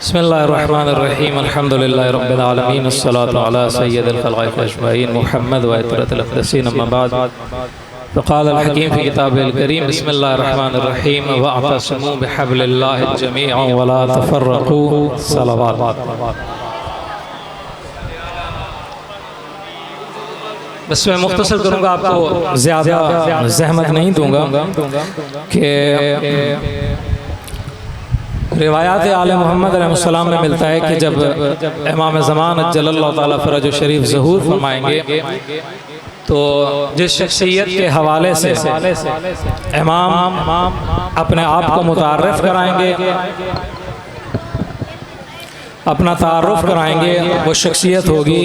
बिस्मिल्लाहिर्रहमानिर्रहीम अल्हम्दुलिल्लाहि रब्बिल आलमीन अस्सलातु अला सय्यिदिल खल्क़ि अजमईन मुहम्मद व इतरतिल अक़दसीन अम्मा बाद फ़क़ाल अल हकीम फ़ी किताबिल करीम बिस्मिल्लाहिर्रहमानिर्रहीम वअतसिमू बिहब्लिल्लाहि जमीअन व ला तफ़र्रक़ू सलवात। बस मैं मुख्तसर करूँगा, आपको ज़्यादा ज़हमत नहीं दूँगा कि रिवायात आले मोहम्मद अलैहिस्सलाम में मिलता है कि जब इमाम ज़मान अज्जलल्लाहु ताला फ़रज शरीफ ज़हूर फरमाएंगे तो जिस शख्सियत के हवाले से इमाम अपने आप को मुतारफ़ कराएंगे, अपना तारुफ़ कराएंगे, वो शख्सियत होगी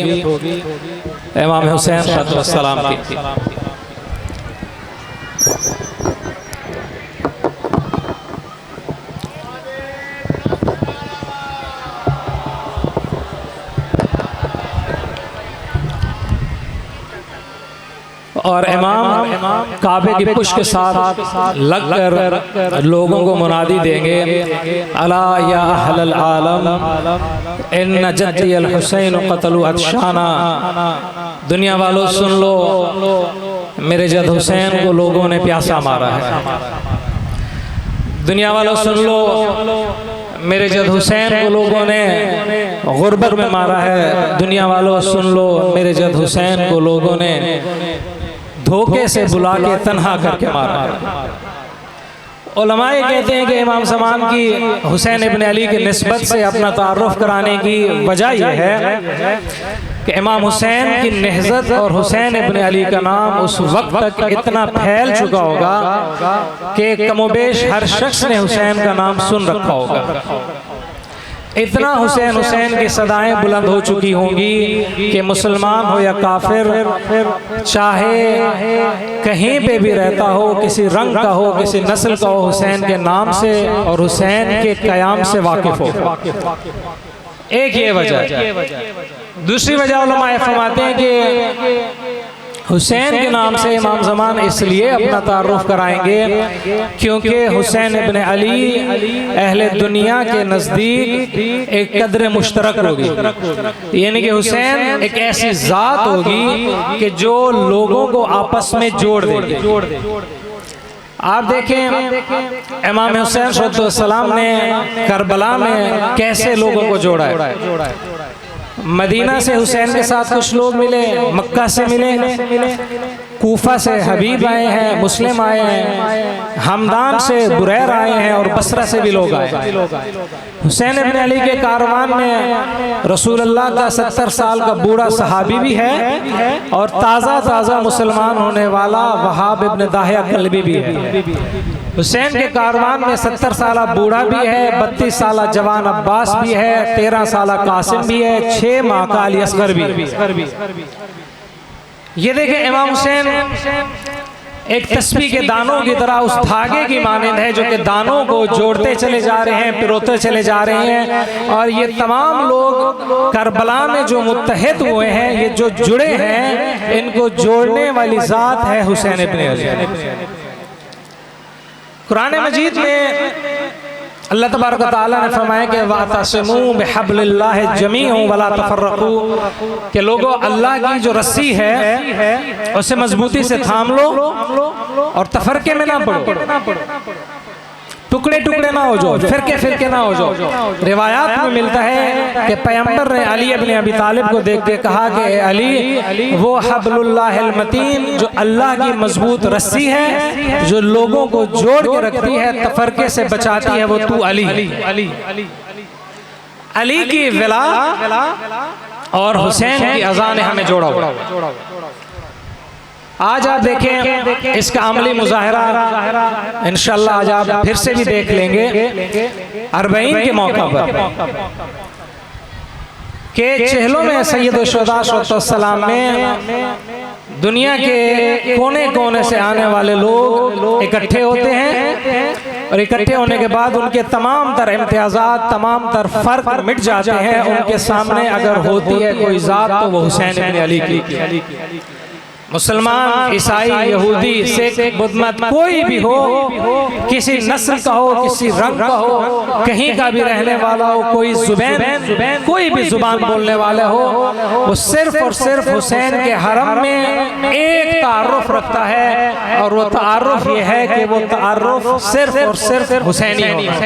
इमाम हुसैन अलैहिस्सलाम की। और इमाम काबे की पुश के साथ लगकर लोगों को मुनादी देंगे, अला या अहलल आलम इन्न जद्दी अल हुसैन क़तलू अत्शाना। दुनिया वालों सुन लो, मेरे जद हुसैन को लोगों ने प्यासा मारा है। दुनिया वालों सुन लो, मेरे जद हुसैन को लोगों ने गुर्बत में मारा है। दुनिया वालों सुन लो, मेरे जद हुसैन को लोगों ने धोखे से बुला के तन्हा करके मारा है। उलमाए कहते हैं कि इमाम ज़मान की हुसैन इब्न अली की निस्बत से अपना तारुफ़ कराने की वजह यह है कि इमाम हुसैन की नहज़त और हुसैन इब्न अली का नाम उस वक्त तक इतना फैल चुका होगा कि कमोबेश हर शख्स ने हुसैन का नाम सुन रखा होगा। इतना हुसैन हुसैन की सदाएं बुलंद हो चुकी होंगी कि मुसलमान हो या काफिर, चाहे कहीं पे भी रहता हो, किसी रंग का हो, किसी नस्ल का हो, हुसैन के नाम से और हुसैन के क़याम से वाकिफ हो। एक ये वजह। दूसरी वजह उलमाए फरमाते हैं कि हुसैन के नाम से इमाम ज़मान इसलिए अपना तारुफ़ कराएंगे क्योंकि हुसैन इब्न अली अहले दुनिया के नज़दीक एक कदर मुश्तरक होगी, यानी कि हुसैन एक ऐसी ज़ात होगी कि जो लोगों को आपस में जोड़ देगी। आप देखें इमाम हुसैन अलैहिस्सलाम ने करबला में कैसे लोगों को जोड़ा है। मदीना से हुसैन के साथ कुछ लोग मिले, मक्का से मिले, कूफा से हबीब आए हैं, मुस्लिम आए हैं, हमदान से बुरैर आए हैं और बसरा से भी लोग आए। हुसैन इब्न अली के कारवान में रसूलुल्लाह का 70 साल का बूढ़ा सहाबी भी है और ताज़ा मुसलमान होने वाला वहाब इब्न दाहिया कल्बी भी है। हुसैन के कारवान में 70 साल बूढ़ा भी है, 32 साल जवान अब्बास भी है, 13 साल कासिम भी है, 6 माह का अली असगर भी। ये देखें इमाम हुसैन एक तस्बीह के दानों की तरह उस धागे की मानंद है जो कि दानों को जोड़ते चले जा रहे हैं, पिरोते चले जा रहे हैं। और ये तमाम लोग करबला में जो मुत्तहिद हुए हैं, ये जो जुड़े हैं, इनको जोड़ने वाली ज़ात है हुसैन इब्न अली। कुरान मजीद में अल्लाह तबारक व तआला ने फरमाया कि वअतसिमू बिहब्लिल्लाहि जमीअन वला तफर्रकू, कि लोगों अल्लाह की जो रस्सी है उसे मजबूती से थाम लो और तफरके में ना पड़ो, टुकड़े टुकड़े ना हो जाओ, फिरके ना हो जाओ। रिवायात में मिलता है कि पैगंबर ने अली इब्न अबी तालिब को देख के कहा कि अली, वो हब्लुल्लाहिल मतीन, जो अल्लाह की मजबूत रस्सी है, जो लोगों को जोड़ के रखती है, तफरके से बचाती है, वो तू अली की विला और हुसैन की अज़ान हमें जोड़ा हुआ। आज आप देखें इसका अमली मुज़ाहिरा इंशाअल्लाह आज आप फिर से भी देख लेंगे अरबईन के मौका पर के चेहलों में सैयद शुहदा सल्लल्लाहु में दुनिया के कोने कोने से आने वाले लोग इकट्ठे होते हैं और इकट्ठे होने के बाद उनके तमाम तर इम्तियाज़ात, तमाम तर फ़र्क मिट जाते हैं। उनके सामने अगर होती है कोई ज़ात तो वो हुसैन इब्न अली की। मुसलमान, ईसाई, यहूदी, सिख, बुद्ध मत कोई भी हो, किसी नस्ल का हो, किसी रंग का हो, कहीं का भी रहने वाला हो, कोई जुबान, कोई भी जुबान बोलने वाले हो, वो सिर्फ और सिर्फ हुसैन के हरम में एक तारुफ रखता है, और वो तारुफ ये है कि वो तारुफ सिर्फ और सिर्फ हुसैनी होगा।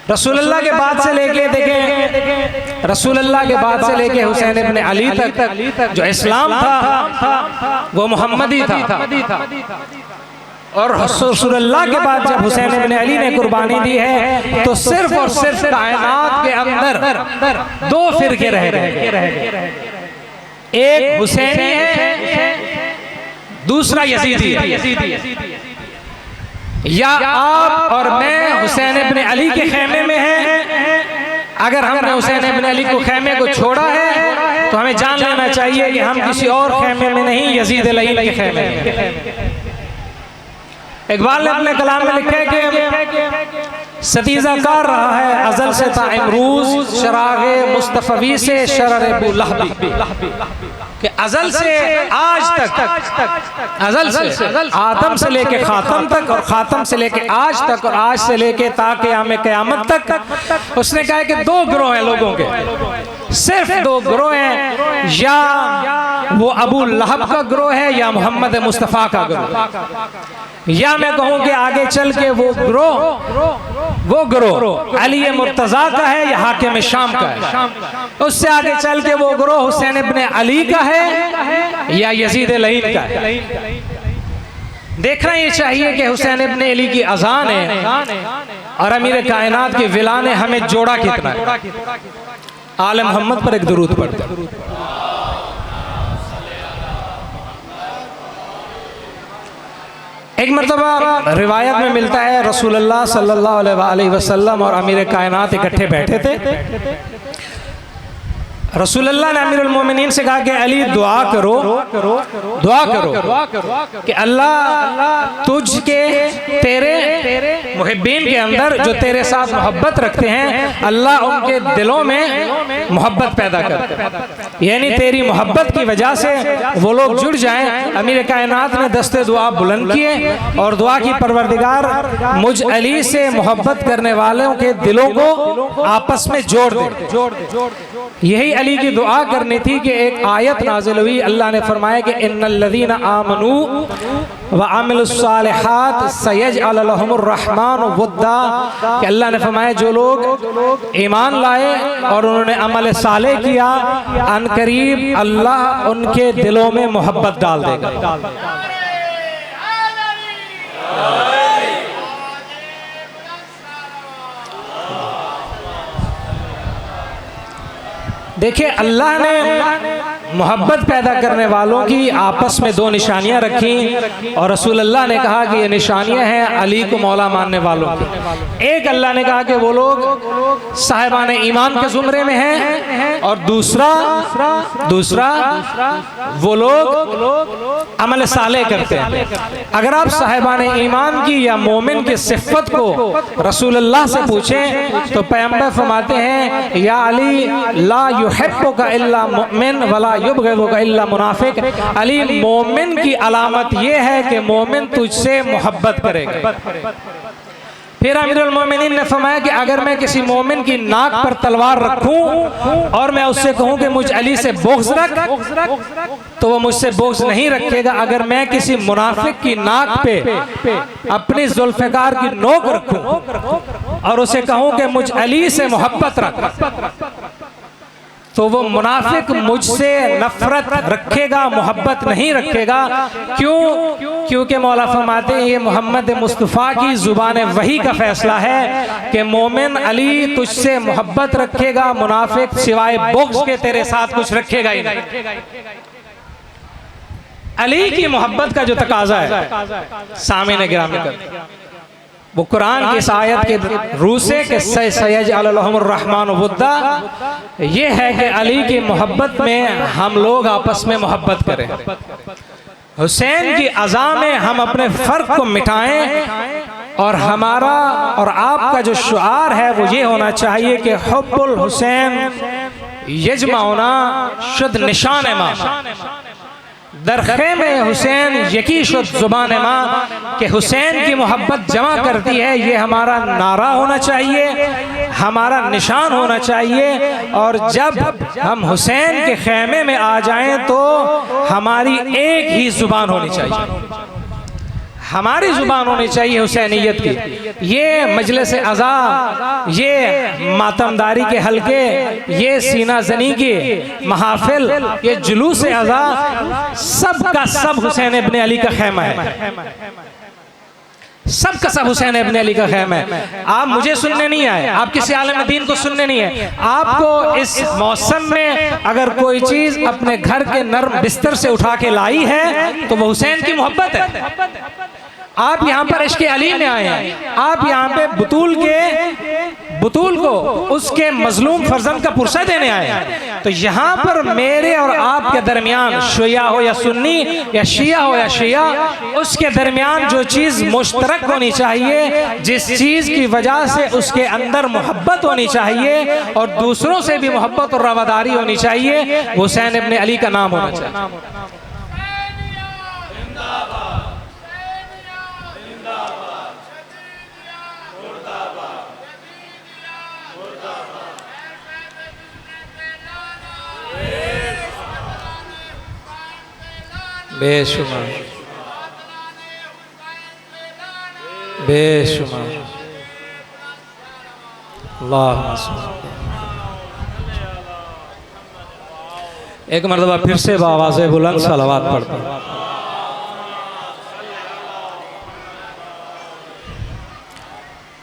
रसूलुल्लाह के बाद से लेके देखें, रसूलुल्लाह के बाद से लेके हुसैन इब्न अली तक जो इस्लाम था वो मोहम्मदी था, और रसूलुल्लाह के बाद जब हुसैन इब्न अली ने कुर्बानी दी है तो सिर्फ और सिर्फ कायनात के अंदर दो फिरके रह गए, एक हुसैनी है, दूसरा यजीदी है। या आप और मैं हुसैन इब्न अली के खेमे में हैं, अगर हमने हुसैन इब्न अली को खेमे को छोड़ा है तो हमें जान लेना चाहिए कि हम किसी और खेमे में नहीं, यजीद लईन के खेमे में। इकबाल ने अपने कलाम में लिखा है कि सतीजा कार रहा है अजल से ता इमरूज, शरागे मुस्तफवी से शरर अबू लहबी, कि अजल से आज तक, अजल से आदम से लेके खातम तक, और खातम से लेके आज तक, और आज से लेके ताकि आमे क़यामत तक, उसने कहा है कि दो ग्रोह हैं लोगों के, सिर्फ दो ग्रोह हैं, या वो अबू लहब का ग्रोह है या मोहम्मद मुस्तफ़ा का ग्रोह, या मैं कहूँ कि आगे चल के वो ग्रोह अली मुर्तज़ा का है या हाकिम शाम का है, उससे आगे चल के वो ग्रोह हुसैन इब्न अली का है या यजीद लईन का है। देखना ये चाहिए कि हुसैन इब्न अली की अजान है और अमीर कायनात के विला ने हमें जोड़ा कितना है। आले मोहम्मद पर एक दुरूद पढ़ते हैं। एक मरतबा रिवायत में मिलता है रसूलुल्लाह सल्लल्लाहु अलैहि वसल्लम और अमीर कायनात इकट्ठे बैठे थे। रसूलुल्लाह ने अमीरुल मोमिनीन से कहा कि अली दुआ करो कि अल्लाह तुझके तेरे मुहिब्बीन के अंदर जो तेरे साथ मोहब्बत रखते हैं, अल्लाह उनके दिलों में मोहब्बत पैदा कर, यानी तेरी मोहब्बत की वजह से वो लोग जुड़ जाएं। अमीर कायनात ने दस्ते दुआ बुलंद किए और दुआ की परवरदिगार मुझ अली से मोहब्बत करने वालों के दिलों को आपस में जोड़ दे। यही अली की दुआ करनी थी कि एक आयत नाजिल हुई, अल्लाह ने फरमाया कि इन्नल्लज़ीना आमनू व अमिलुस्सालिहात सयजअल लहुमुर रहमान वुद्दा, कि अल्लाह ने फरमाया जो लोग ईमान लाए और उन्होंने अमल सालेह किया, अनकरीब अल्लाह उनके दिलों में मोहब्बत डाल देगा। देखिए, अल्लाह ने मोहब्बत पैदा करने वालों की आपस में दो निशानियां रखी और रसूलुल्लाह ने कहा कि ये निशानियां हैं अली को मौला मानने वालों की। एक अल्लाह ने कहा कि वो लोग साहिबान ईमान के जुमरे में हैं, और दूसरा वो लोग अमल सालेह करते हैं। अगर आप साहिबान ईमान की या मोमिन की सिफ़त को रसूलुल्लाह से पूछें तो पैगंबर फरमाते हैं या अली ला युहिब्बुका इल्ला मुमिन वला युबग़िदुका इल्ला मुनाफिक। अली, मोमिन की अलामत ये है कि मोमिन तुझसे मोहब्बत करेगा। फिर अमीरुल मोमिनीन ने फरमाया कि अगर मैं किसी मोमिन की नाक पर तलवार रखूं और मैं उससे कहूं कि मुझ अली से बुग़्ज़ रख, तो वो मुझसे बुग़्ज़ नहीं रखेगा। अगर मैं किसी मुनाफिक की नाक पे अपनी जुल्फ़िकार की नोक रखूं और उसे कहूं कि मुझ अली से मोहब्बत रख, तो वो मुनाफिक मुझसे नफरत रखेगा, मोहब्बत नहीं रखेगा। क्यों? क्योंकि मौला फरमाते हैं ये मोहम्मद मुस्तफ़ा की ज़ुबान वही का फैसला है कि मोमिन अली तुझसे मोहब्बत रखेगा, मुनाफिक सिवाय बुग़्ज़ के तेरे साथ कुछ रखेगा ही नहीं। अली की मोहब्बत का जो तकाजा है सामने गिरामी कर, वो कुरान की इस आयत के रूह से कि सयजअल लहुमुर रहमान वुद्दा, ये है कि अली की मोहब्बत में हम लोग आपस में मोहब्बत करें। हुसैन की अज़ा में हम अपने फ़र्क को मिटाएं और हमारा और आपका जो शुआर है वो ये होना चाहिए कि हुब्बुल हुसैन यजमाउना शुद्ध निशान मा, दरखे में हुसैन यकी शुद ज़ुबान माँ कि हुसैन की मोहब्बत जमा करती है, ये हमारा नारा होना चाहिए, हमारा निशान होना चाहिए। और जब हम हुसैन के खेमे में आ जाएं तो हमारी एक ही ज़ुबान होनी चाहिए, हमारी ज़ुबान होनी चाहिए हुसैनियत की। ये मजलिस अज़ा, ये मातमदारी के हलके, ये सीना जनी की महाफिल, ये जुलूस अज़ा, सब का सब हुसैन इब्ने अली का खेमा है, सब का सब हुसैन इब्ने अली का खेमा है। आप मुझे सुनने नहीं आए, आप किसी आलिम दीन को सुनने नहीं है। आपको इस मौसम में अगर कोई चीज़ अपने घर के नर्म बिस्तर से उठा के लाई है तो वो हुसैन की मोहब्बत है। आप यहाँ पर इश्क़े अली में आए हैं, आप यहाँ पे बुतूल को उसके मजलूम फर्जंद का पुरसा देने आए हैं। तो यहाँ पर मेरे और आपके दरमियान, शिया हो या सुन्नी या शिया हो या शिया, उसके दरमियान जो चीज़ मुश्तरक होनी चाहिए, जिस चीज़ की वजह से उसके अंदर मोहब्बत होनी चाहिए और दूसरों से भी मोहब्बत और रवादारी होनी चाहिए, हुसैन इब्ने अली का नाम होना चाहिए। बेशुमार बेशुमार एक मरतबा फिर से आवाज़ बुलंद सलावत पढ़ता।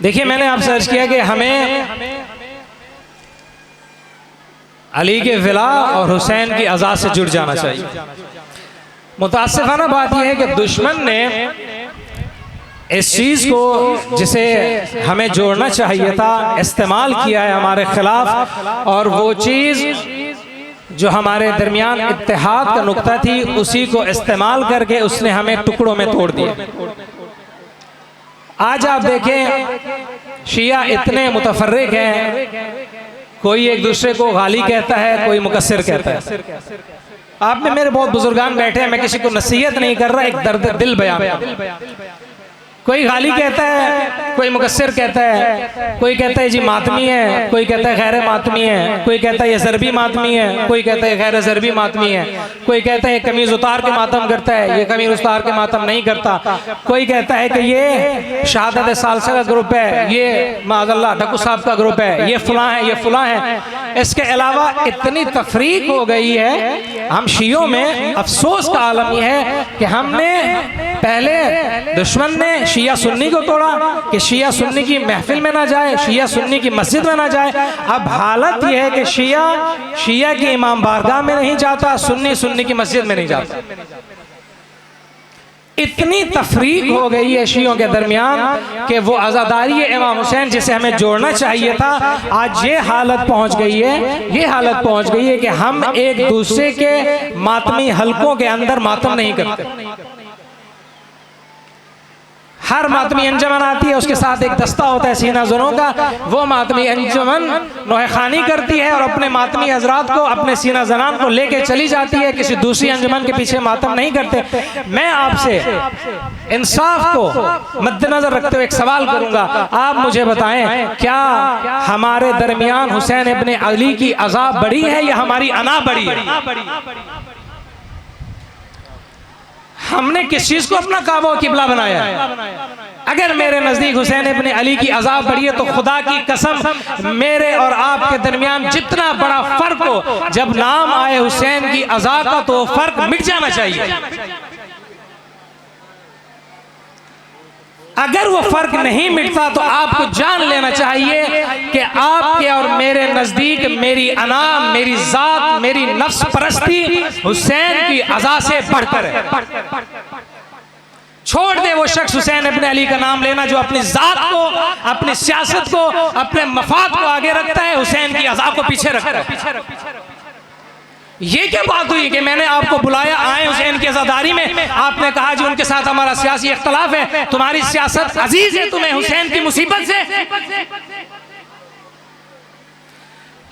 देखिए, मैंने आपसे अर्ज किया कि हमें अली के विला और हुसैन की अज़ा से जुड़ जाना चाहिए। मुतासिफाना बात यह है कि दुश्मन ने इस चीज़ को, जिसे हमें जोड़ना चाहिए था, इस्तेमाल किया है हमारे खिलाफ। और वो चीज़ जो हमारे दरमियान इत्तेहाद का नुक्ता थी, उसी को इस्तेमाल करके उसने हमें टुकड़ों में तोड़ दिया। आज आप देखें, शिया इतने मुतफर्रिक हैं, कोई एक दूसरे को गाली कहता है, कोई मुकस्सिर कहता है। आप में मेरे बहुत बुजुर्गान बैठे हैं, मैं किसी को नसीहत नहीं कर रहा, एक दर्द दिल बयान। कोई गाली कहता है, कोई मुकस्सिर कहता है, कोई कहता है जी मातमी है, कोई कहता है गैर मातमी है, कोई कहता है ये ज़रबी मातमी है, कोई कहता है गैर ज़रबी मातमी है, कोई कहता है कमीज़ उतार के मातम करता है, ये कमीज़ उतार के मातम नहीं करता, कोई कहता है कि ये शहादत सालसा का ग्रुप है, ये माज़अल्लाह ढक्कू साहब का ग्रुप है, ये फ़लाँ है, ये फ़लाँ है। इसके अलावा इतनी तफरीक हो गई है हम शियों में। अफसोस का आलम यह है कि हमने पहले दुश्मन ने शिया सुन्नी को तोड़ा कि शिया सुन्नी की महफिल में ना जाए, शिया सुन्नी की मस्जिद में ना जाए। अब हालत यह है कि शिया की इमाम बारगाह में नहीं जाता, सुन्नी की मस्जिद में नहीं जाता। इतनी तफरीक हो गई है शियों के दरमियान कि वो आज़ादारी इमाम हुसैन जिसे हमें जोड़ना चाहिए था, आज ये हालत पहुंच गई है, ये हालत पहुंच गई है कि हम एक दूसरे के मातमी हलकों के अंदर मातम नहीं करते। हर मातमी अंजमन आती है, उसके साथ एक दस्ता होता है सीना ज़नों का, वो मातमी अंजमन नोहखानी करती है और अपने मातमी हजरात को, अपने सीना जनान को लेके चली जाती है, किसी दूसरी अंजमन के पीछे मातम नहीं करते। मैं आपसे इंसाफ को मद्देनजर रखते हुए एक सवाल करूंगा, आप मुझे बताएं, क्या हमारे दरमियान हुसैन इब्ने अली की अज़ा बड़ी है या हमारी अना बड़ी है? हमने किस चीज को अपना काबा किबला बनाया है? अगर मेरे नजदीक हुसैन इब्ने अली की अज़ा बड़ी है तो खुदा की कसम मेरे और आपके दरमियान जितना बड़ा फर्क हो, जब नाम आए हुसैन की अज़ा का तो फर्क मिट जाना चाहिए। अगर वो फर्क नहीं मिटता तो आपको जान लेना चाहिए कि आपके और मेरे नजदीक मेरी अना, मेरी जात, मेरी नफ्स परस्ती हुसैन की अज़ा से बढ़कर है। छोड़ दे वो शख्स हुसैन इब्ने अली का नाम लेना जो अपनी जात को, अपनी सियासत को, अपने मफाद को आगे रखता है, हुसैन की अज़ा को पीछे रखता है। ये क्या बात हुई कि मैंने आपको बुलाया, आए हुसैन की अज़ादारी में, आपने कहा जी उनके साथ हमारा सियासी इख्तलाफ है, तुम्हारी सियासत अजीज है तुम्हें हुसैन की मुसीबत से।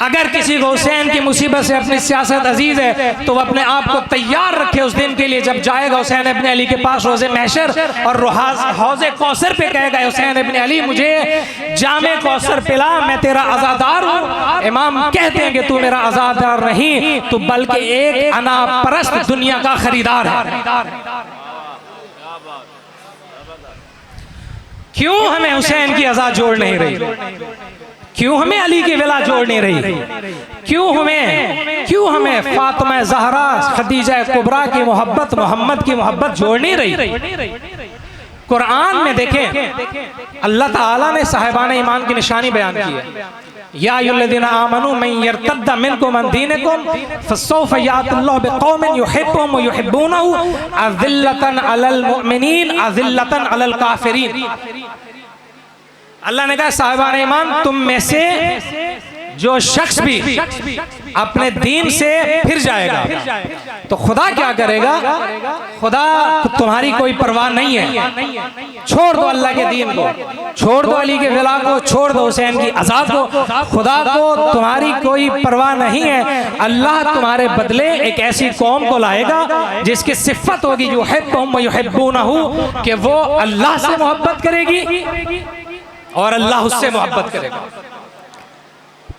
अगर किसी को हुसैन की मुसीबत से अपनी सियासत अजीज है तो वह अपने आप को तैयार रखे उस दिन के लिए जब जाएगा हुसैन इब्न अली के पास रोज़े महशर और हौज़े कौसर पे कहेगा हुसैन इब्न अली मुझे जामे कौसर पिला, मैं तेरा आज़ादार हूँ। इमाम कहते हैं कि तू मेरा आज़ादार नहीं, तू बल्कि एक अना परस्त दुनिया का खरीदार है। क्यों हमें हुसैन की अज़ा जोड़ नहीं रही, क्यों हमें अली की विला जोड़ नहीं रही, क्यों हमें फातिमा ज़हरा खदीजा कुबरा की मोहब्बत मोहम्मद की मोहब्बत जोड़ नहीं रही। कुरान में देखें अल्लाह ताला ने साहिबान ईमान की निशानी बयान की है, या अय्युहल्लज़ीना आमनू मन यर्तद्द मिनकुम अन दीनिकुम फसौफ यातिल्लाहु बिक़ौमिन युहिब्बुहुम व युहिब्बूनहु अज़िल्लतन अलल मुमिनीन अज़िल्लतन अलल काफिरीन। अल्लाह ने कहा साहिबान ईमान तुम में से जो शख्स भी अपने दीन से फिर जाएगा तो खुदा क्या करेगा, खुदा तुम्हारी कोई परवाह नहीं है, छोड़ दो अल्लाह के दीन को, छोड़ दो अली के विला को, छोड़ दो हुसैन की आजाद को, खुदा को तुम्हारी कोई परवाह नहीं है। अल्लाह तुम्हारे बदले एक ऐसी कौम को लाएगा जिसकी सिफत होगी युहिब्बुहुम व युहिब्बूनहु, कि वो अल्लाह से मोहब्बत करेगी और अल्लाह उससे मोहब्बत करेगा।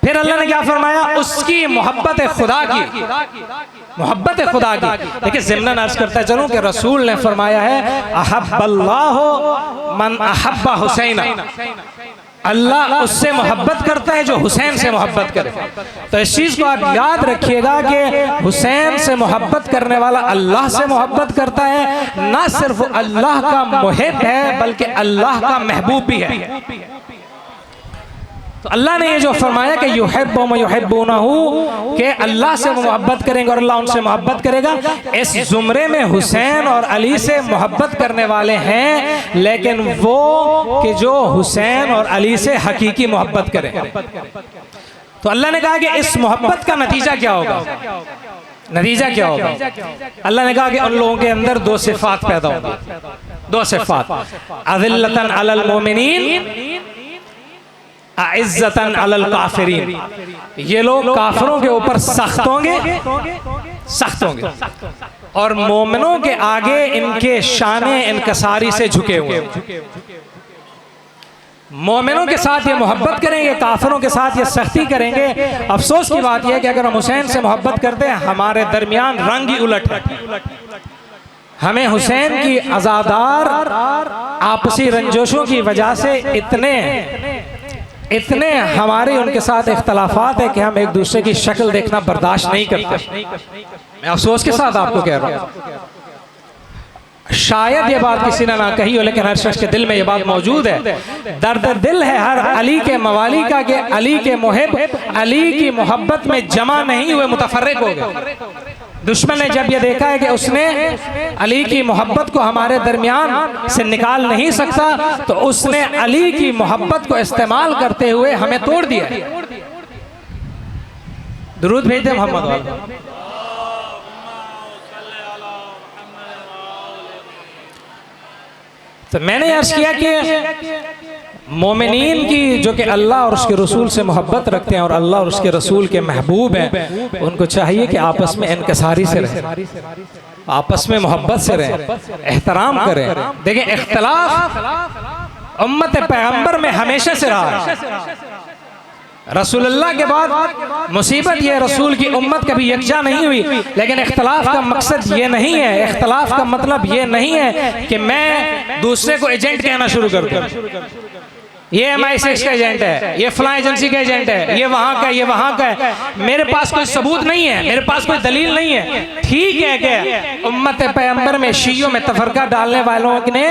फिर अल्लाह ने क्या फरमाया, उसकी मोहब्बत खुदा की, मोहब्बत खुदा की। देखिए ज़िम्नन अर्ज करता चलूं कि रसूल ने फरमाया है अहब्बल्लाहु मन अहब्बा हुसैना, अल्लाह उससे मोहब्बत करता है जो हुसैन से मोहब्बत करे। तो इस चीज़ को आप याद रखिएगा कि हुसैन से मोहब्बत करने वाला अल्लाह से मोहब्बत करता है, ना सिर्फ अल्लाह का मुहिब है बल्कि अल्लाह का महबूब भी है। तो अल्लाह ने ये जो फरमाया कि युहिब्बुहुम व युहिब्बूनहु, कि अल्लाह से मोहब्बत करेंगे और अल्लाह उनसे मोहब्बत करेगा, इस जुमरे में हुसैन और अली से मोहब्बत करने वाले हैं, लेकिन वो कि जो हुसैन और अली से हकीकी मोहब्बत करें। तो अल्लाह ने कहा कि इस मोहब्बत का नतीजा क्या होगा, नतीजा क्या होगा। अल्लाह ने कहा कि उन लोगों के अंदर दो सिफात पैदा होंगी, दो सिफात, अज़िल्लतन अलल मोमिनीन इज़्ज़तन अलल काफिरीन। ये लोग काफिरों के ऊपर सख्त होंगे, सख्त होंगे, और मोमिनों के आगे इनके शाने इनकसारी से झुके हुए। मोमिनों के साथ ये मोहब्बत करेंगे, काफिरों के साथ ये सख्ती करेंगे। अफसोस की बात यह है कि अगर हम हुसैन से मोहब्बत करते हैं हमारे दरमियान रंग ही उलट है। हमें हुसैन की आज़ादार आपसी रंजोशों की वजह से इतने हमारे उनके साथ इख्तलाफात है कि हम एक दूसरे की शक्ल देखना बर्दाश्त नहीं करते। मैं अफसोस के साथ आपको कह रहा हूँ, शायद ये बात किसी ने ना कही हो लेकिन हर शख्स के दिल में ये बात मौजूद है। दर्द दिल है हर अली के मवाली का कि अली के मुहिब अली की मोहब्बत में जमा नहीं हुए, मुतफर्रिक हो गए। दुश्मन ने जब ये देखा है कि उसने अली की मोहब्बत को हमारे दरमियान से निकाल नहीं सकता, तो उसने अली की मोहब्बत को इस्तेमाल करते हुए हमें तोड़ दिया। दुरूद भेज दे मोहम्मद। तो मैंने अर्ज किया कि मोमिनीन की जो कि अल्लाह और उसके रसूल से मोहब्बत रखते हैं और अल्लाह और उसके रसूल के महबूब हैं, उनको चाहिए कि आपस में इनकसारी से रहें, आपस में मोहब्बत से रहें, एहतराम करें। देखें इख्तलाफ उम्मत पैगंबर में हमेशा से रहा है। रसूलुल्लाह के बाद मुसीबत ये रसूल की उम्मत कभी यकजा नहीं हुई, लेकिन इख्तलाफ का मकसद ये नहीं है, इख्तलाफ का मतलब ये नहीं है कि मैं दूसरे को एजेंट कहना शुरू कर दूं। ये MI6 का एजेंट है, ये फलां एजेंसी का एजेंट है, ये वहाँ का, ये वहाँ का है। मेरे पास कोई सबूत नहीं है, मेरे पास कोई दलील नहीं है। ठीक है कि उम्मत पैगंबर में शियों में तफरका डालने वालों ने,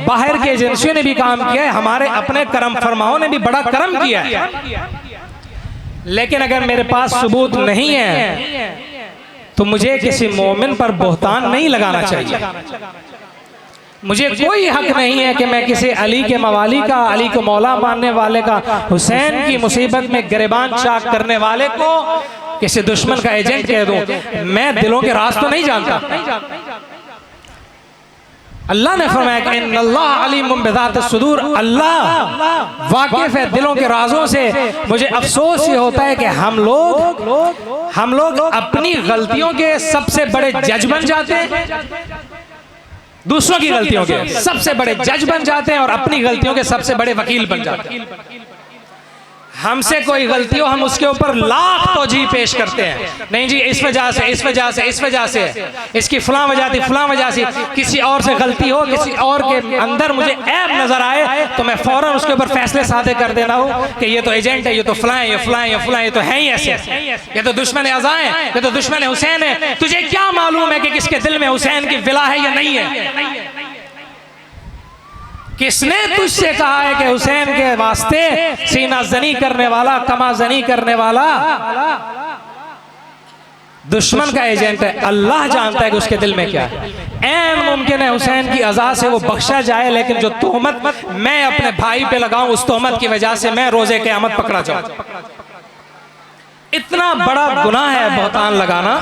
बाहर की एजेंसियों ने भी काम किया है, हमारे अपने करम फरमाओं ने भी बड़ा करम किया है, लेकिन अगर मेरे पास सबूत नहीं है तो मुझे किसी मोमिन पर बोहतान नहीं लगाना चाहिए। मुझे कोई हक नहीं है कि मैं किसी अली के मवाली का, अली को मौला मानने वाले का, हुसैन की मुसीबत में गिरबान चाक करने वाले को किसी दुश्मन का एजेंट कह दूं। मैं दिलों के राज तो नहीं जानता, अल्लाह ने फरमाया कि इन्नल्लाह अलीमुम बिज़ाति सुदूर, अल्लाह वाकिफ है दिलों के राजों से। मुझे अफसोस ये होता है कि हम लोग अपनी गलतियों के सबसे बड़े जज बन जाते हैं, दूसरों की गलतियों के सबसे बड़े जज बन जाते हैं और अपनी गलतियों के सबसे बड़े वकील बन जाते हैं। हमसे कोई गलती हो हम उसके ऊपर लाख तौजीह पेश करते हैं, नहीं जी इस वजह से इस वजह से इस वजह से, इसकी फलां वजह थी फलां वजह से। किसी और से गलती हो, किसी और के अंदर मुझे ऐब नजर आए तो मैं फौरन उसके ऊपर फैसले सादे कर देना हो कि ये तो एजेंट है, ये तो फलां है, ये फलां है, ये फलां है, ये तो है ही ऐसे, ये तो दुश्मन अज़ा है, ये तो दुश्मन हुसैन है। तुझे क्या मालूम है कि किसके दिल में हुसैन की विला है या नहीं है? किसने तुझसे कहा है कि हुसैन के वास्ते सीना जनी करने वाला, कमा जनी करने वाला दुश्मन का एजेंट है? अल्लाह जानता है कि उसके दिल में क्या है। ऐन मुमकिन है हुसैन की अज़ा से वो बख्शा जाए, लेकिन जो तोहमत मैं अपने भाई पे लगाऊं उस तोहमत की वजह से मैं रोजे क़यामत पकड़ा जाऊं। इतना बड़ा गुनाह है बहतान लगाना,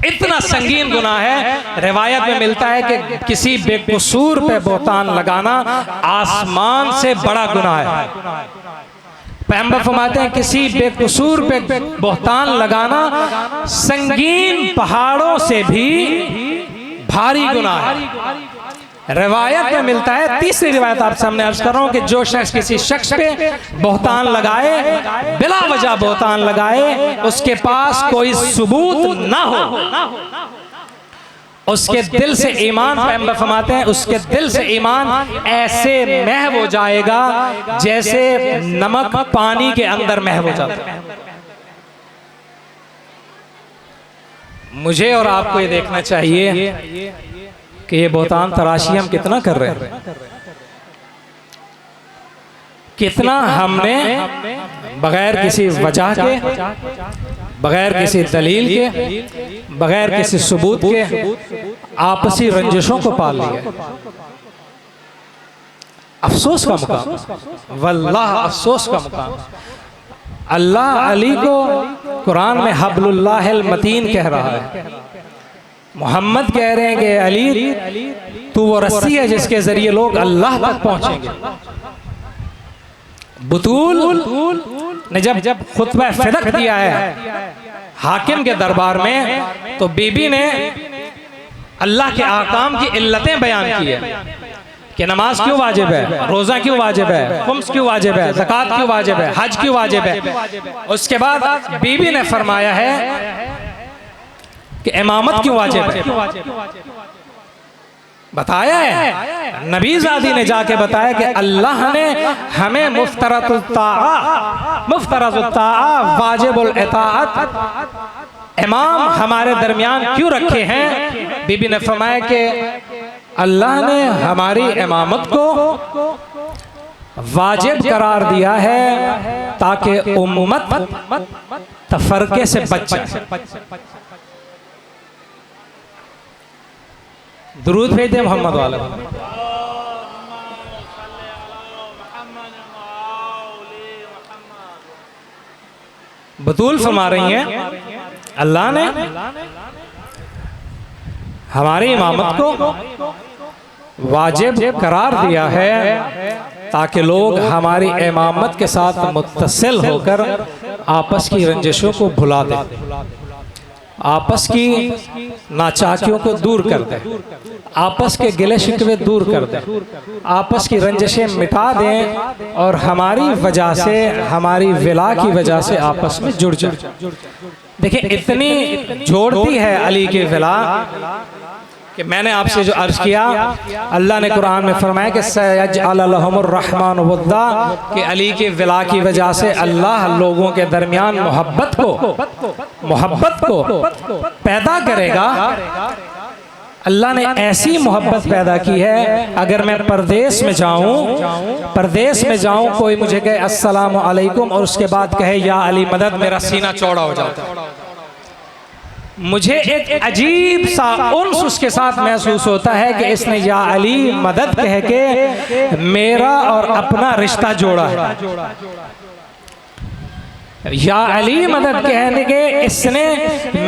इतना संगीन गुनाह है। रिवायत में मिलता है कि किसी बेकसूर पे बहतान लगाना आसमान से बड़ा गुनाह है। पैगंबर फरमाते हैं किसी बेकसूर पे बहतान लगाना संगीन पहाड़ों से भी भारी गुनाह है। रिवायत में मिलता है, तीसरी रिवायत आप सामने अर्ज कर रहा हूं कि जो शख्स किसी शख्स पे बहतान लगाए, बिला वजह बहतान लगाए, उसके पास कोई सबूत ना हो, उसके दिल से ईमान, पैगंबर फरमाते हैं उसके दिल से ईमान ऐसे महव हो जाएगा जैसे नमक पानी के अंदर महव हो जाता है। मुझे और आपको ये देखना चाहिए कि ये बहतान तराशी हम कितना कर रहे हैं, कितना हमने बगैर किसी वजह के, बगैर किसी दलील के, बगैर किसी सबूत के आपसी रंजिशों को पाल लिया। अफसोस का मुकाम, वल्लाह अफसोस का मुकाम। अल्लाह अली को कुरान में हब्लुल्लाहिल मतीन कह रहा है, मोहम्मद कह रहे हैं कि अली तू वो रस्सी है जिसके जरिए लोग अल्लाह तक पहुंचेंगे। बतूल ने जब खुतबा फिदक दिया है हाकिम के दरबार में, तो बीबी ने अल्लाह के आकाम की इल्लतें बयान की है कि नमाज क्यों वाजिब है, रोजा क्यों वाजिब है, खुम्स क्यों वाजिब है, ज़कात क्यों वाजिब है, हज क्यों वाजिब है। उसके बाद बीबी ने फरमाया है कि इमामत क्यों वाजिब है, बताया है। नबी ज़ादी ने जाके बताया कि अल्लाह ने हमें मुफ्तरतुल ताआ वाजिबुल इताअत इमाम हमारे दरमियान क्यों रखे हैं। बीबी ने फरमाया कि अल्लाह ने हमारी इमामत को वाजिब करार दिया है ताकि उम्मत तफरके से बच जाए। दुरूद भेज दे मोहम्मद वाला। बतूल फरमा रही हैं अल्लाह ने हमारी इमामत को वाजिब करार दिया है ताकि लोग हमारी इमामत के साथ मुत्तसिल होकर आपस की रंजिशों को भुला दें, आपस की नाचाकियों को दूर कर दें, आपस के गिले शिकवे दूर कर दें, आपस की रंजिशें मिटा दें और हमारी वजह से, हमारी विला की वजह से आपस में जुड़ जाए। देखिए इतनी जोड़ती है अली की विला कि मैंने आपसे जो अर्ज किया, अल्लाह ने कुरान में फरमाया कि सयजअल लहुमुर रहमान वद्दा, कि अली के विला की वजह से अल्लाह लोगों के दरमियान मोहब्बत को पैदा करेगा। अल्लाह ने ऐसी मोहब्बत पैदा की है, अगर मैं परदेश में जाऊं कोई मुझे कहे अस्सलामु अलैकुम और उसके बाद कहे या अली मदद, मेरा सीना चौड़ा हो जाता है। मुझे एक अजीब सा उन्स उसके साथ महसूस होता है कि इसने या अली मदद कह के मेरा और अपना रिश्ता जोड़ा है। या अली मदद कहने के इसने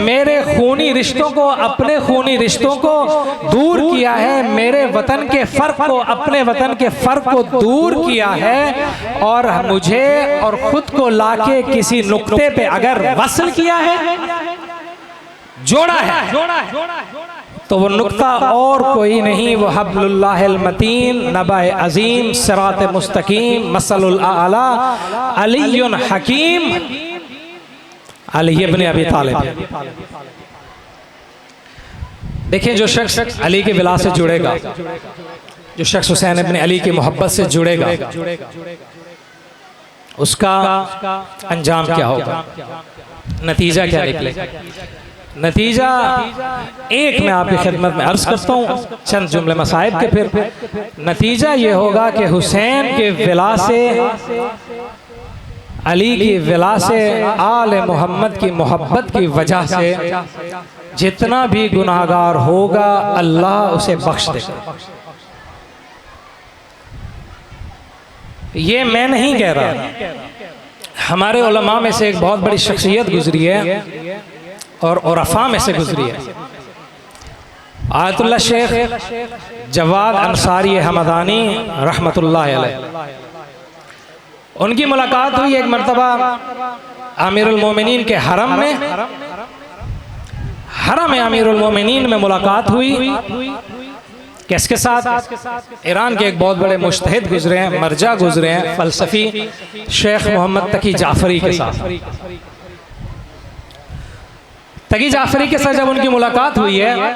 मेरे खूनी रिश्तों को, अपने खूनी रिश्तों को दूर किया है, मेरे वतन के फ़र्क को, अपने वतन के फ़र्क को दूर किया है, और मुझे और ख़ुद को लाके किसी नुक्ते पे अगर वसल किया है, जोड़ा है, तो वो नुक्ता और कोई नहीं, वो हब्लुल्लाहिल मतीन, नबाए अजीम, सिरात मुस्तकीम, मसलुल आला, अलीयुन हकीम, अली इब्न अबी तालिब। देखिए, जो शख्स अली के विला से जुड़ेगा, जो शख्स हुसैन इब्न अली की मोहब्बत से जुड़ेगा, उसका अंजाम क्या होगा, नतीजा क्या निकलेगा? नतीजा एक मैं आपकी खिदमत में अर्ज करता हूँ, चंद जुमले मसाइब के। फिर नतीजा ये होगा कि हुसैन के विला से, अली की विला से, आले मोहम्मद की मोहब्बत की वजह से जितना भी गुनाहगार होगा अल्लाह उसे बख्श देगा। ये मैं नहीं कह रहा, हमारे उलमा में से एक बहुत बड़ी शख्सियत गुजरी है और उरफा में से गुजरी है, आयतुल्लाह शेख जवाद अंसारी हमदानी रहमतुल्लाह अलैह। उनकी मुलाकात हुई एक मरतबा अमीरुल मोमिनीन के हरम में, हरम अमीरुल मोमिनीन में मुलाकात हुई। किसके साथ? ईरान के एक बहुत बड़े मुज्तहिद गुजरे हैं, मर्जा गुजरे हैं, फलसफी शेख मोहम्मद तकी जाफरी के साथ। तकी जाफरी के साथ जब उनकी मुलाकात हुई है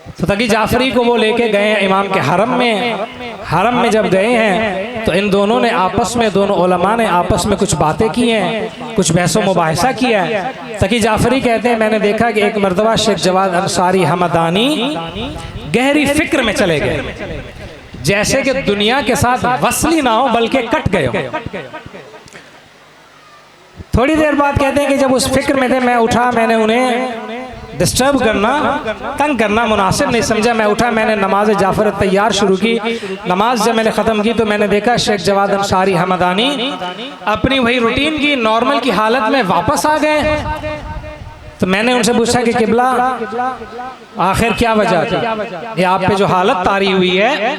तो तकी जाफरी को वो लेके गए हैं इमाम के हरम में। हरम में जब गए हैं तो इन दोनों ने आपस में, दोनों उलमा ने आपस में कुछ बातें की हैं, कुछ बहसो मुबाहिसा किया है। तकी जाफरी कहते हैं, मैंने देखा कि एक मरतबा शेख जवाद अंसारी हमदानी गहरी फिक्र में चले गए, जैसे कि दुनिया के साथ वसली ना हो बल्कि कट गए हो। थोड़ी देर बाद कहते हैं कि जब उस फिक्र में थे, मैं उठा, मैंने उन्हें डिस्टर्ब करना, तंग करना मुनासिब नहीं समझा। मैं उठा, मैंने नमाज जाफर तैयार शुरू की। नमाज जब मैंने ख़त्म की तो मैंने देखा शेख जवाद अंसारी हमदानी अपनी वही रूटीन की, नॉर्मल की हालत में वापस आ गए। तो मैंने उनसे पूछा कि किबला आखिर क्या वजह थी, ये आप पे जो हालत तारी हुई है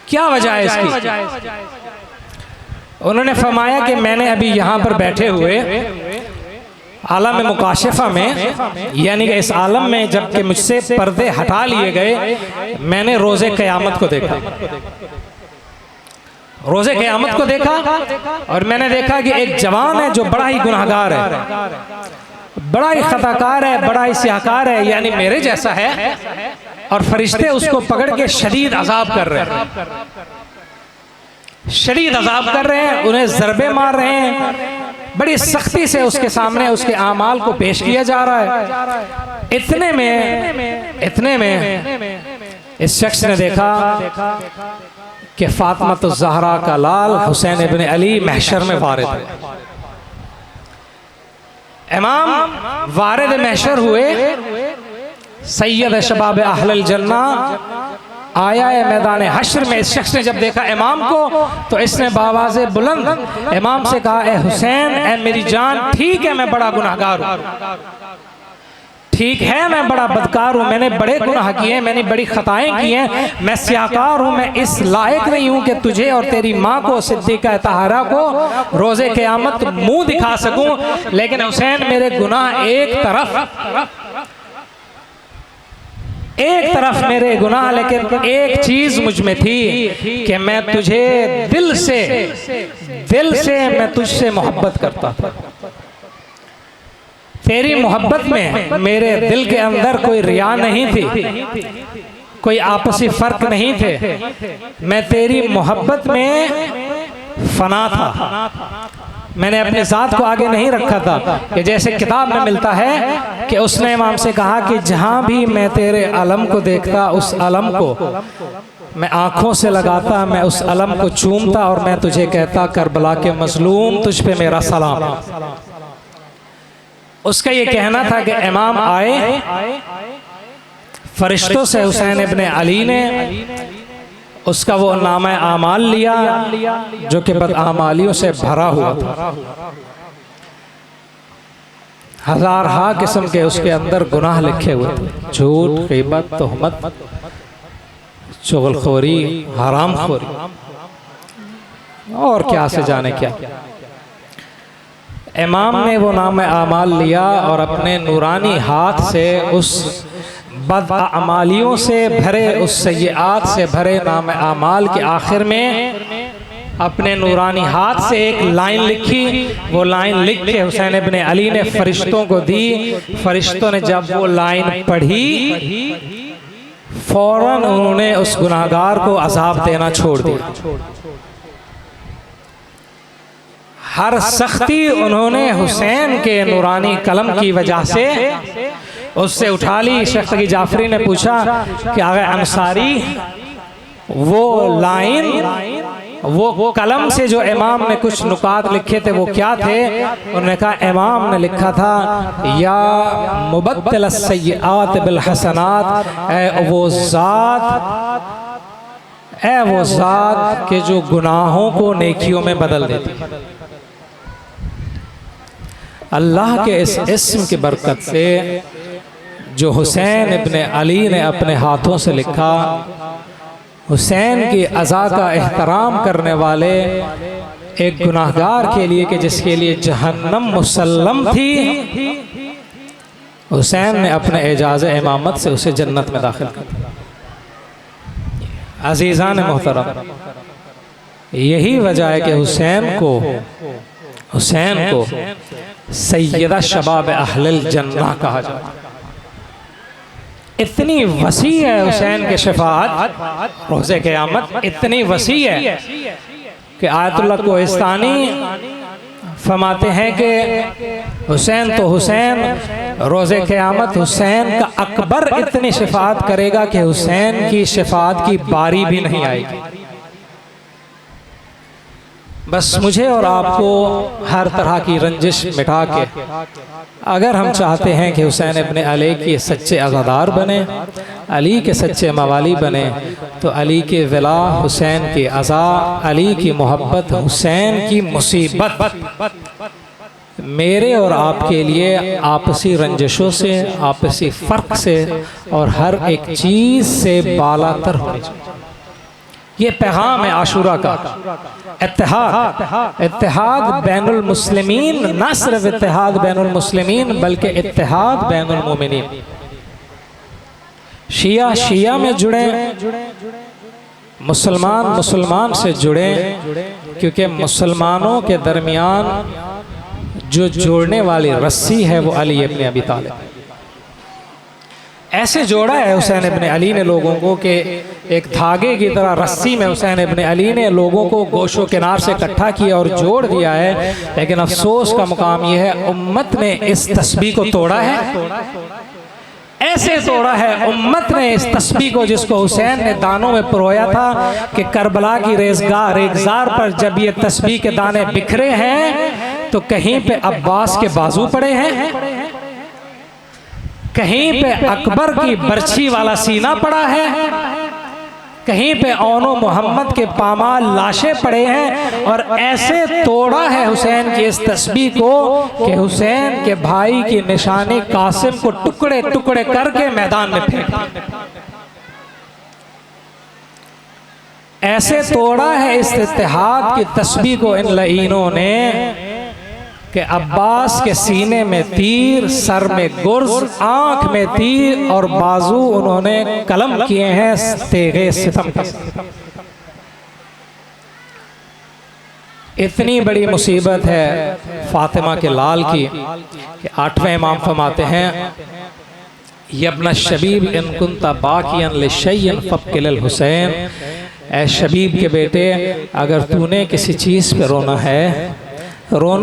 क्या वजह है इसकी? उन्होंने फरमाया कि मैंने अभी यहाँ पर बैठे हुए आलम मुकाशिफा में, यानी कि इस आलम में जबकि मुझसे पर्दे हटा लिए गए, मैंने रोज़े क़यामत को देखा, रोज़े क़यामत को देखा। और मैंने देखा कि एक जवान है जो बड़ा ही गुनाहगार है, बड़ा ही खताकार है, बड़ा ही सियाहकार है, यानी मेरे जैसा है, और फरिश्ते उसको पकड़ के शदीद अजाब कर रहे हैं, शदीद अजाब कर रहे हैं, उन्हें ज़रबे मार रहे हैं, बड़ी सख्ती से उसके सामने उसके आमाल को पेश किया जा रहा है। इतने में इस शख्स ने देखा कि फातिमा तो ज़हरा का लाल हुसैन इब्न अली महशर में वारिद है। इमाम वारिद महशर हुए, सैयद शबाब अहलल जन्ना आया है मैदान हश्र में। इस शख्स ने जब देखा इमाम को तो इसने बावाज़े बुलंद इमाम से कहा, ए हुसैन, ए मेरी जान, ठीक है मैं बड़ा गुनाहगार हूँ, ठीक है मैं बड़ा बदकार हूँ, मैंने बड़े गुनाह किए हैं, मैंने बड़ी खताएं की हैं, मैं सियाकार हूँ, मैं इस लायक नहीं हूँ कि तुझे और तेरी माँ को, सिद्दीक़ा तहारा को रोज़े क़यामत मुँह दिखा सकूँ। लेकिन हुसैन, मेरे गुनाह एक तरफ मेरे गुनाह, लेकिन एक चीज मुझ में थी कि मैं तुझे दिल से मैं तुझसे मोहब्बत करता था। तेरी मोहब्बत में मेरे दिल के अंदर कोई रिया नहीं थी, कोई आपसी फर्क नहीं थे, मैं तेरी मोहब्बत में फना था। मैंने अपने ज़ात को आगे नहीं रखा था कि जैसे किताब में मिलता है कि उसने इमाम से कहा कि जहाँ भी मैं तेरे अलम को देखता, उस अलम को मैं आँखों से लगाता, मैं उस अलम को चूमता और मैं तुझे कहता, करबला के मजलूम तुझ पे मेरा सलाम। उसका ये कहना था कि इमाम आए फरिश्तों से, हुसैन इब्न अली ने उसका वो नामा आमाल लिया जो कि बदआमालियों से भरा हुआ था। हज़ारहा किस्म के उसके अंदर गुनाह लिखे हुए थे, झूठ, ग़ीबत, तोहमत, चुगलखोरी, हरामखोरी और क्या से जाने क्या। इमाम ने वो नामा आमाल लिया और अपने नूरानी हाथ से उस बदआमालियों से भरे, उस सय्यात से भरे नामा आमाल के आखिर में अपने नूरानी हाथ से एक लाइन लिखी। वो लाइन लिख के हुसैन इब्ने अली ने फरिश्तों को दी। फरिश्तों ने जब वो लाइन पढ़ी, फौरन उन्होंने उस गुनाहगार को अजाब देना छोड़ दिया। हर सख्ती उन्होंने हुसैन के नूरानी कलम की वजह से उससे उठा ली। शेख तकी जाफरी ने पूछा कि आगे अंसारी, वो लाइन, वो कलम से जो इमाम ने कुछ नुकात लिखे थे वो क्या थे? उन्होंने कहा इमाम ने लिखा था, या मुबद्दिल सय्यात बिल हसनात, ए वो ज़ात के जो गुनाहों को नेकियों में बदल देती। अल्लाह के इस इस्म की बरकत से जो हुसैन इब्ने अली ने अपने हाथों से लिखा, हुसैन की अज़ा का एहतराम करने वाले एक गुनाहगार के लिए कि जिसके लिए जहन्नम मुसल्लम थी, हुसैन ने अपने एजाज़ इमामत से उसे जन्नत में दाखिल कर दिया। अज़ीज़ान मोहतरम, यही वजह है कि हुसैन को सैयदा शबाब अहलिल जन्नह कहा जाता है। इतनी वसी है हुसैन के शफाअत रोज़े क़यामत, इतनी वसी है कि आयतुल्लाह कोहिस्तानी फरमाते हैं कि हुसैन तो हुसैन, रोज़े क़यामत हुसैन का अकबर इतनी शफाअत करेगा कि हुसैन की शफाअत की बारी भी नहीं आएगी। बस मुझे और आपको हर तरह की रंजिश मिटा के, अगर हम चाहते हैं कि हुसैन इब्ने अली के सच्चे अज़ादार बने, अली के सच्चे मवाली बने, तो अली के विला, हुसैन के अज़ा, अली की मोहब्बत, हुसैन की मुसीबत मेरे और आपके लिए आपसी रंजिशों से, आपसी फ़र्क से और हर एक चीज़ से बालातर होनी चाहिए। ये पैगाम है आशूरा का, इत्तेहाद बैनुल मुस्लिमीन, न सिर्फ इत्तेहाद बैनुल मुस्लिमीन बल्कि इत्तेहाद बैनुल मोमिनीन। शिया में जुड़े, मुसलमान से जुड़े, क्योंकि मुसलमानों के दरमियान जो जोड़ने वाली रस्सी है वो अली इब्ने अबी तालिब। ऐसे जोड़ा है हुसैन इब्ने अली ने लोगों को कि एक धागे की तरह रस्सी में हुसैन इब्ने अली ने लोगों को गोशो किनार से इकट्ठा किया और जोड़ दिया है। लेकिन अफसोस का मुकाम यह है, उम्मत ने इस तस्बीह को तोड़ा है। ऐसे तोड़ा है उम्मत ने इस तस्बीह को, जिसको हुसैन ने दानों में परोया था कि करबला की रेगजार पर जब ये तस्बीह के दाने बिखरे हैं तो कहीं पे अब्बास के बाजू पड़े हैं, कहीं पे अकबर की बर्छी वाला सीना पड़ा है, कहीं पे औनो मोहम्मद के पामाल लाशें पड़े हैं। और ऐसे तोड़ा है हुसैन की इस तस्बीह को कि हुसैन के भाई की निशानी कासिम को टुकड़े टुकड़े करके मैदान में फेंक। ऐसे तोड़ा है इस इत्तेहाद की तस्बीह को इन लईनों ने कि अब्बास के सीने में तीर, सर में गुर्ज, आंख में तीर और बाजू उन्होंने कलम किए हैं तेगे सितम के। इतनी बड़ी मुसीबत है फातिमा के लाल की कि 8वें इमाम फरमाते हैं, यब्न शबीब इन कुंता बाकियन लिशैइन फब्किल हुसैन, ऐ शबीब के बेटे अगर तूने किसी चीज़ पे रोना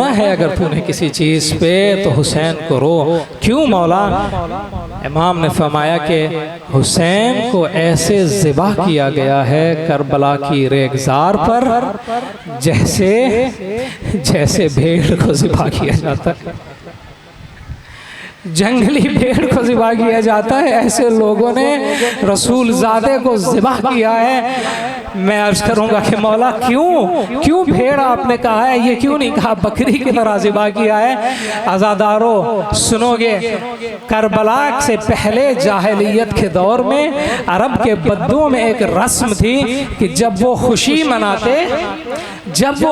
है अगर तूने किसी चीज़ पे तो हुसैन को रो। क्यों मौला? इमाम ने फरमाया कि हुसैन को ऐसे ज़िबा किया गया है करबला की रेगजार पर जैसे भेड़ को ज़िबा किया जाता है। जंगली भेड़ को ज़िबा किया जाता है, ऐसे लोगों ने रसूल ज़ादे को ज़िबा किया है। मैं अर्ज़ करूँगा कि मौला क्यों भेड़ आपने कहा है, ये क्यों नहीं कहा बकरी की तरह ज़िबा किया है। आज़ादारों सुनोगे, करबला से पहले जाहिलियत के दौर में अरब के बद्दुओं में एक रस्म थी कि जब वो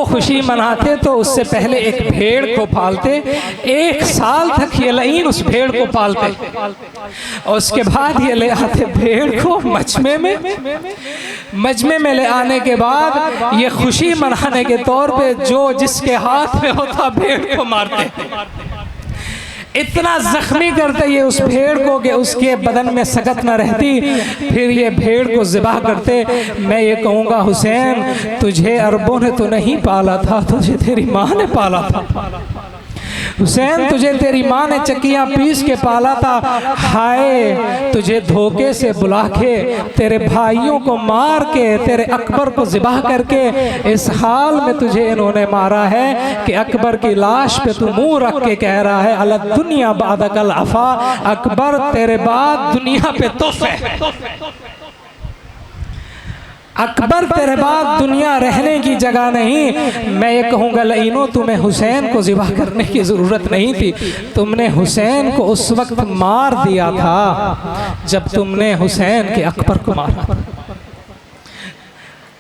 खुशी मनाते तो उससे पहले एक भेड़ को पालते, 1 साल तक ये लईन उस भेड़ को पालते और उसके बाद ये ले आते भेड़ को मजमे में ले आने के बाद ये खुशी मनाने के तौर पे जो जिसके हाथ में होता भेड़ को मारते, इतना जख्मी करते ये उस भेड़ को कि उसके बदन में सकत न रहती, फिर ये भेड़ को ज़िबा करते। मैं ये कहूँगा हुसैन, तुझे अरबों ने तो नहीं पाला था, तुझे तेरी माँ ने पाला था। हुसैन, तुझे तेरी माँ ने चक्कियाँ पीस के पाला था। हाय, तुझे धोखे से बुला के, तेरे भाइयों को मार के, तेरे अकबर को ज़िबा करके इस हाल में तुझे इन्होंने मारा है कि अकबर की लाश पे तू मुंह रख के कह रहा है अला दुनिया बादकल अफा, अकबर तेरे बाद दुनिया पे तोहफा है, अकबर तेरे बाद दुनिया रहने की जगह नहीं। मैं ये कहूँगा लईनो, तुम्हें हुसैन को ज़िबा करने की ज़रूरत नहीं थी, तुमने हुसैन को उस वक्त मार दिया था जब तुमने हुसैन के अकबर को मारा।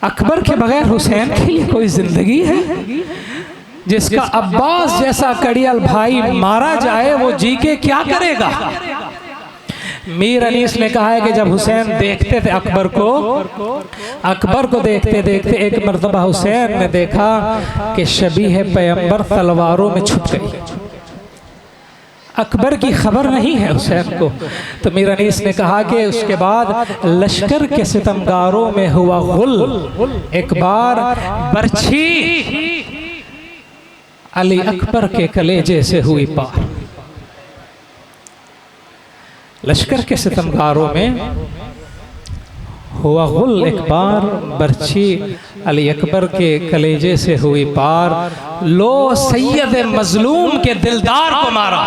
अकबर के बगैर हुसैन के लिए कोई ज़िंदगी है? जिसका अब्बास जैसा कड़ियल भाई मारा जाए वो जी के क्या करेगा? मीर अनीस ने कहा है कि जब हुसैन देखते थे अकबर को देखते देखते एक मर्तबा हुसैन ने देखा कि शबीह पैगंबर तलवारों में छुप गई। अकबर की खबर नहीं है हुसैन को। तो मीर अनीस ने कहा कि उसके बाद लश्कर के सितमगारों में हुआ गुल, एक बार बर्छी अली अकबर के कलेजे से हुई पार। लश्कर के सितमगारों में हुआ गुल, एक बार बर्छी अली अकबर के कलेजे से हुई पार। लो सैयद मजलूम के दिलदार को मारा,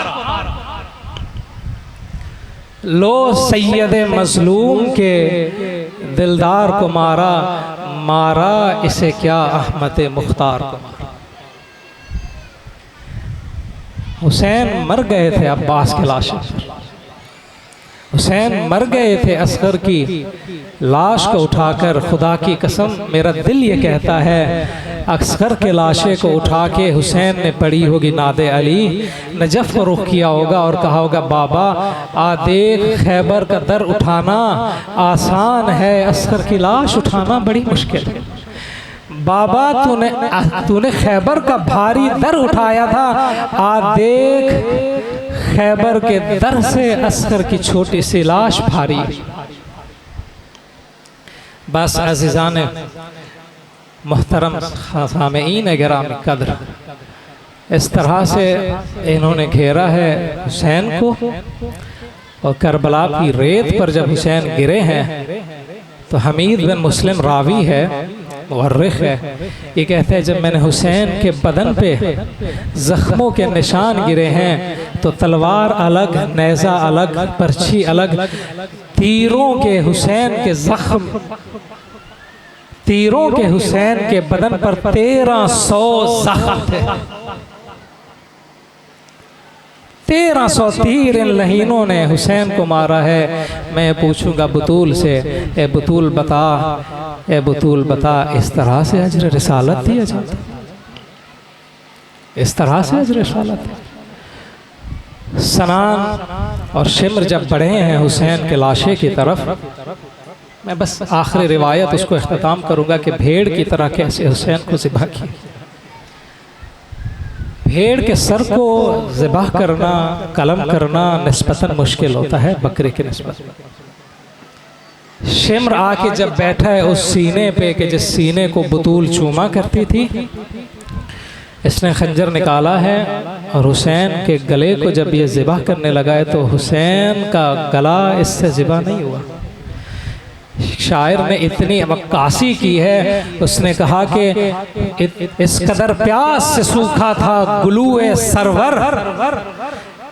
लो सैयद मजलूम के दिलदार को मारा, मारा इसे क्या अहमद मुख्तार को मारा। हुसैन मर गए थे अब्बास के लाश, हुसैन मर गए थे असगर की लाश को उठाकर। खुदा की कसम मेरा दिल ये कहता है असगर के लाशे को उठा के हुसैन ने पड़ी होगी नादे अली, नजफ को रुख किया होगा और कहा होगा बाबा आ देख, खैबर का दर उठाना आसान है, असगर की लाश उठाना बड़ी मुश्किल है। बाबा तूने खैबर का भारी दर उठाया था, आ देख खैबर के दर से असगर की छोटी सी लाश भारी। बस अज़ीज़ान मुहतरम सामेईन गिरामी कद्र, इस तरह से इन्होंने घेरा है हुसैन को। और करबला की रेत पर जब हुसैन गिरे हैं तो हमीद बिन मुस्लिम रावी है, मुवर्रिख है, ये कहते हैं जब मैंने हुसैन के बदन पे ज़ख्मों के निशान गिरे हैं तो तलवार अलग, नेज़ा अलग, पर्ची अलग, तीरों के हुसैन के ज़ख्म, तीरों के हुसैन के बदन पर 1300 ज़ख्म थे। 1300 तीर इन लहीनों ने हुसैन को मारा है। मैं पूछूंगा बुतूल से, ए बुतूल बता, ए बुतूल बता, इस तरह से अजर रिसालत दिया जाता? इस तरह से अजर रिसालत? सनान और शिमर जब बढ़े हैं हुसैन के लाशे की तरफ, मैं बस आखिरी रिवायत उसको इख्तिताम करूंगा कि भेड़ की तरह कैसे हुसैन को ज़िबा किया। भेड़ के सर को ज़िबा करना, कलम करना निस्बतन मुश्किल होता है बकरे के निस्बत। शिमर आके जब बैठा है उस सीने पे कि जिस सीने को बुतूल चूमा करती थी, इसने खंजर निकाला है और हुसैन के गले को जब ये ज़िबा करने लगा है तो हुसैन का गला इससे ज़िबा नहीं हुआ। शायर ने इतनी अक्कासी की है, उसने कहा कि इस कदर प्यास से सूखा था गुलूए सरवर,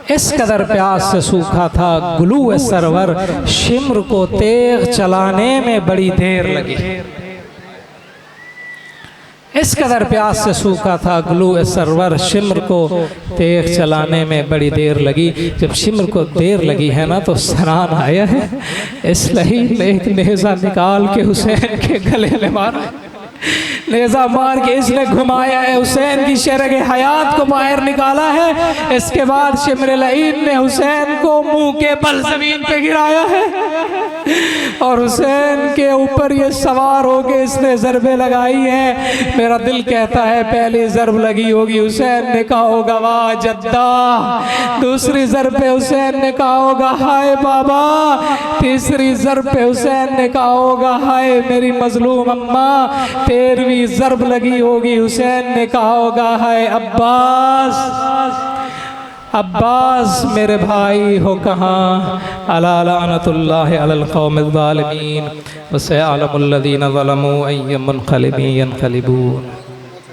इस कदर प्यास से सूखा था गुलू सरवर, शिम्र को तेग चलाने में बड़ी देर लगी। इस कदर प्यास से सूखा था गुलू सरवर, शिम्र को तेग चलाने में बड़ी देर लगी। जब शिम्र को देर लगी है ना तो सरान आया है, इसलिए एक नेज़ा निकाल के हुसैन के गले में मारा। नेज़ा मार के इसने घुमाया है, हुसैन की शरग हयात को बाहर निकाला है। इसके बाद शिम्र लईन ने हुसैन को मुंह के बल जमीन पे गिराया है और हुसैन के ऊपर ये सवार होके इसने ज़रबे लगाई है। मेरा दिल कहता है पहली ज़रब लगी होगी हुसैन ने कहा होगा वाह जद्दा, दूसरी ज़रब पे हुसैन ने कहा होगा हाय बाबा, तीसरी ज़रब पे हुसैन ने कहा होगा हाय मेरी मजलूम अम्मा, 13वीं ज़रब लगी होगी हुसैन ने कहा होगा हाय अब्बास, अब्बास मेरे भाई हो कहाँ। अला लानतुल्लाहि अलल कौमिज़ ज़ालिमीन व सयअलमुल्लज़ीना ज़लमू अय्युम मुनक़लिबिन यनक़लिबून।